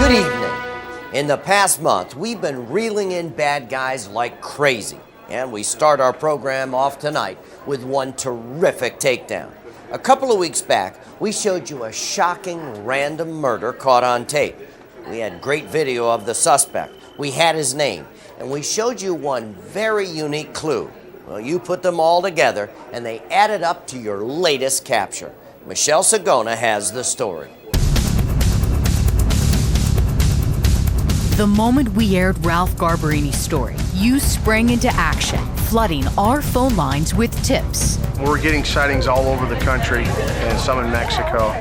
Good evening. In the past month, we've been reeling in bad guys like crazy. And we start our program off tonight with one terrific takedown. A couple of weeks back, we showed you a shocking random murder caught on tape. We had great video of the suspect. We had his name. And we showed you one very unique clue. Well, you put them all together, and they added up to your latest capture. Michelle Sagona has the story. The moment we aired Ralph Garbarini's story, you sprang into action, flooding our phone lines with tips. We're getting sightings all over the country and some in Mexico.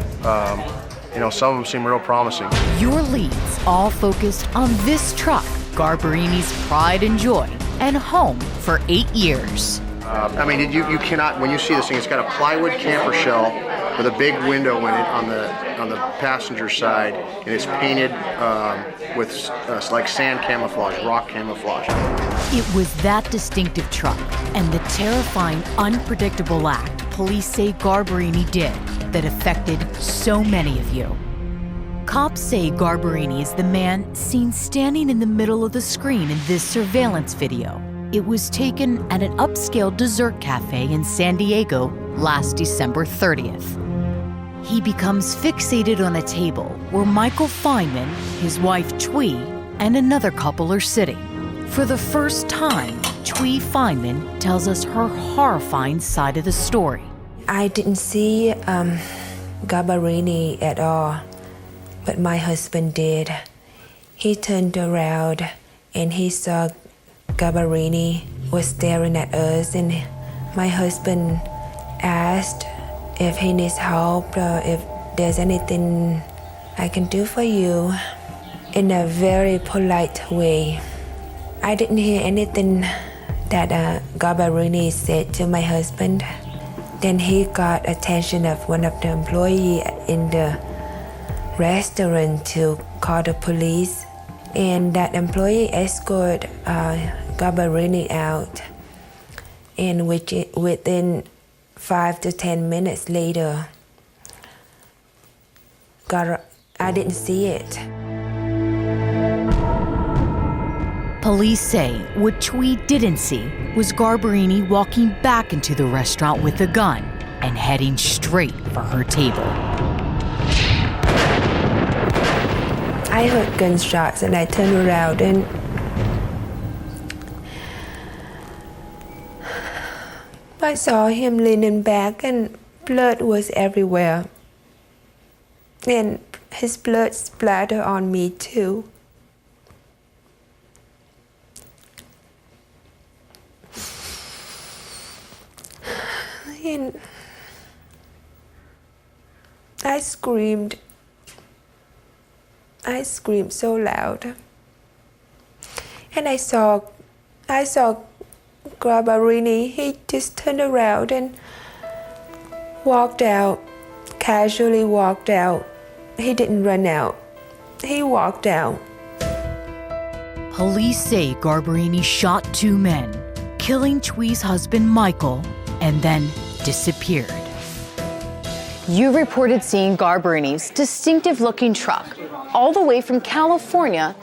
Some of them seem real promising. Your leads all focused on this truck, Garbarini's pride and joy, and home for 8 years. You cannot, when you see this thing, it's got a plywood camper shell with a big window in it on the passenger side, and it's painted with like sand camouflage, rock camouflage. It was that distinctive truck and the terrifying, unpredictable act police say Garbarini did that affected so many of you. Cops say Garbarini is the man seen standing in the middle of the screen in this surveillance video. It was taken at an upscale dessert cafe in San Diego last December 30th. He becomes fixated on a table where Michael Fineman, his wife Twee, and another couple are sitting. For the first time, Twee Fineman tells us her horrifying side of the story. I didn't see Garbarini at all, but my husband did. He turned around and he saw Garbarini was staring at us, and my husband asked if he needs help or if there's anything I can do for you in a very polite way. I didn't hear anything that Garbarini said to my husband. Then he got attention of one of the employees in the restaurant to call the police, and that employee escorted Garbarini out, and within 5 to 10 minutes later, I didn't see it. Police say what Twee didn't see was Garbarini walking back into the restaurant with a gun and heading straight for her table. I heard gunshots and I turned around and I saw him leaning back and blood was everywhere. And his blood splattered on me too. And I screamed. I screamed so loud. And I saw Garbarini. He just turned around and walked out, casually walked out. He didn't run out. He walked out. Police say Garbarini shot 2 men, killing Twee's husband Michael, and then disappeared. You reported seeing Garbarini's distinctive-looking truck all the way from California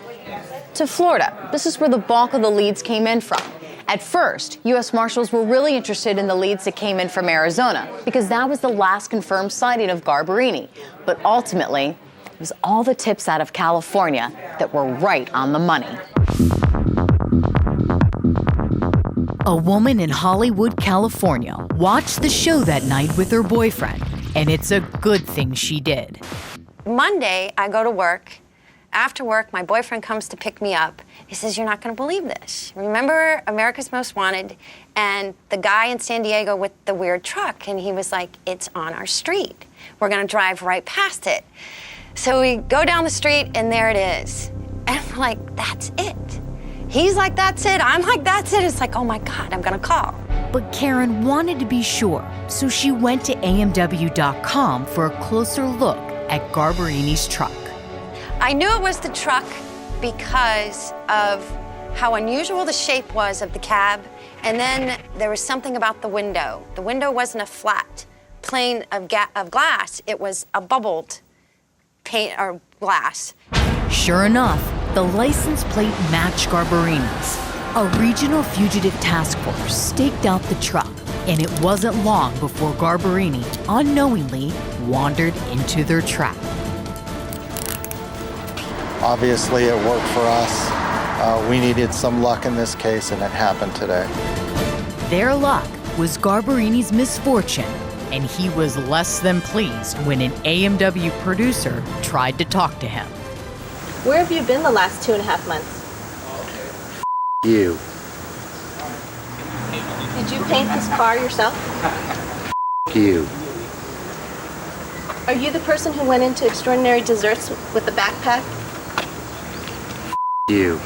to Florida. This is where the bulk of the leads came in from. At first, U.S. Marshals were really interested in the leads that came in from Arizona because that was the last confirmed sighting of Garbarini. But ultimately, it was all the tips out of California that were right on the money. A woman in Hollywood, California, watched the show that night with her boyfriend, and it's a good thing she did. Monday, I go to work. After work, my boyfriend comes to pick me up. He says, "You're not going to believe this. Remember America's Most Wanted and the guy in San Diego with the weird truck?" And he was like, "It's on our street. We're going to drive right past it." So we go down the street, and there it is. And I'm like, that's it. He's like, that's it. I'm like, that's it. It's like, oh my God, I'm going to call. But Karen wanted to be sure, so she went to amw.com for a closer look at Garbarini's truck. I knew it was the truck because of how unusual the shape was of the cab, and then there was something about the window. The window wasn't a flat plane of glass, it was a bubbled paint or glass. Sure enough, the license plate matched Garbarini's. A regional fugitive task force staked out the truck, and it wasn't long before Garbarini unknowingly wandered into their trap. Obviously, it worked for us. We needed some luck in this case, and it happened today. Their luck was Garbarini's misfortune, and he was less than pleased when an AMW producer tried to talk to him. Where have you been the last 2.5 months? You. Did you paint this car yourself? You. Are you the person who went into Extraordinary Desserts with the backpack? You.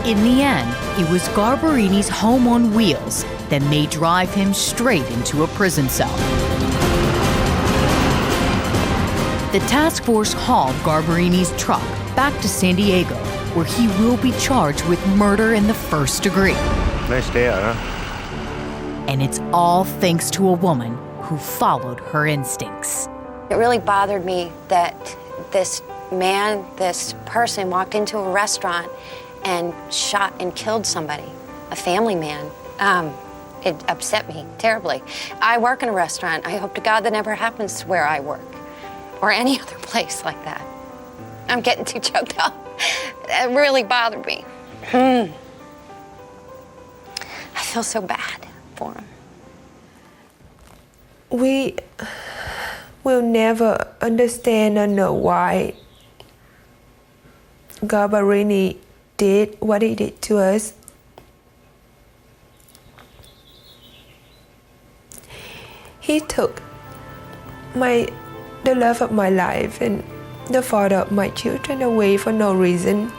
In the end, it was Garbarini's home on wheels that may drive him straight into a prison cell. The task force hauled Garbarini's truck back to San Diego, where he will be charged with murder in the first degree. Nice day out, huh? And it's all thanks to a woman who followed her instincts. It really bothered me that this man, this person walked into a restaurant and shot and killed somebody, a family man. It upset me terribly. I work in a restaurant. I hope to God that never happens to where I work or any other place like that. I'm getting too choked up. It really bothered me. I feel so bad for him. We will never understand or know why Garbarini did what he did to us. He took the love of my life and the father of my children away for no reason.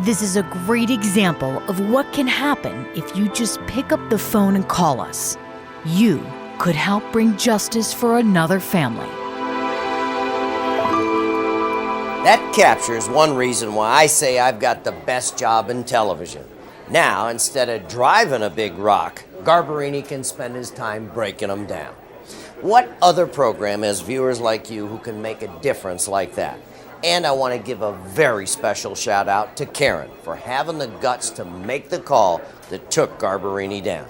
This is a great example of what can happen if you just pick up the phone and call us. You could help bring justice for another family. That captures one reason why I say I've got the best job in television. Now, instead of driving a big rock, Garbarini can spend his time breaking them down. What other program has viewers like you who can make a difference like that? And I want to give a very special shout out to Karen for having the guts to make the call that took Garbarini down.